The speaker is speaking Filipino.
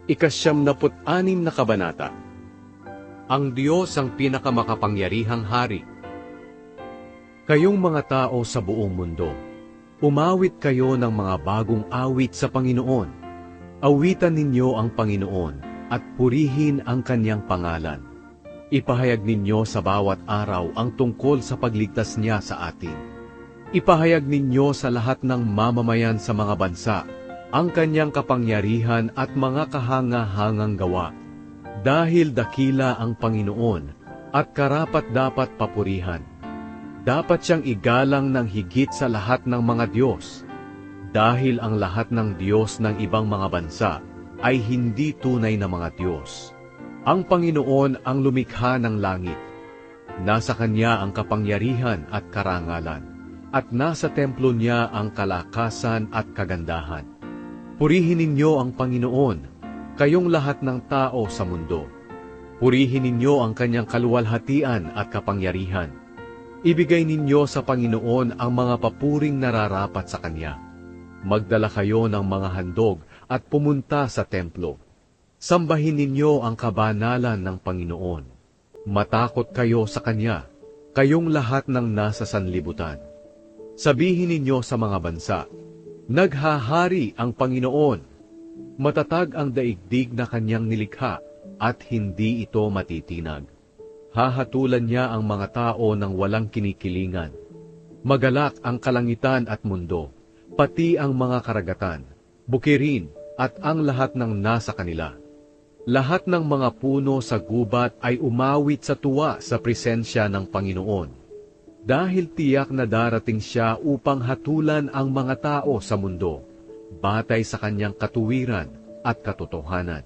ika-siyamnaput-anim na kabanata. Ang Diyos ang pinakamakapangyarihang hari. Kayong mga tao sa buong mundo, umawit kayo ng mga bagong awit sa Panginoon. Awitan ninyo ang Panginoon at purihin ang kanyang pangalan. Ipahayag ninyo sa bawat araw ang tungkol sa pagligtas niya sa atin. Ipahayag ninyo sa lahat ng mamamayan sa mga bansa ang kanyang kapangyarihan at mga kahanga-hangang gawa. Dahil dakila ang Panginoon at karapat-dapat papurihan. Dapat siyang igalang ng higit sa lahat ng mga Diyos. Dahil ang lahat ng Diyos ng ibang mga bansa ay hindi tunay na mga Diyos. Ang Panginoon ang lumikha ng langit. Nasa Kanya ang kapangyarihan at karangalan, at nasa templo niya ang kalakasan at kagandahan. Purihin ninyo ang Panginoon, kayong lahat ng tao sa mundo. Purihin ninyo ang kanyang kaluwalhatian at kapangyarihan. Ibigay ninyo sa Panginoon ang mga papuring nararapat sa Kanya. Magdala kayo ng mga handog at pumunta sa templo. Sambahin ninyo ang kabanalan ng Panginoon. Matakot kayo sa Kanya, kayong lahat ng nasa sanlibutan. Sabihin ninyo sa mga bansa, naghahari ang Panginoon. Matatag ang daigdig na kanyang nilikha at hindi ito matitinag. Hahatulan niya ang mga tao ng walang kinikilingan. Magalak ang kalangitan at mundo, pati ang mga karagatan, bukirin at ang lahat ng nasa kanila. Lahat ng mga puno sa gubat ay umawit sa tuwa sa presensya ng Panginoon. Dahil tiyak na darating siya upang hatulan ang mga tao sa mundo, batay sa kanyang katuwiran at katotohanan.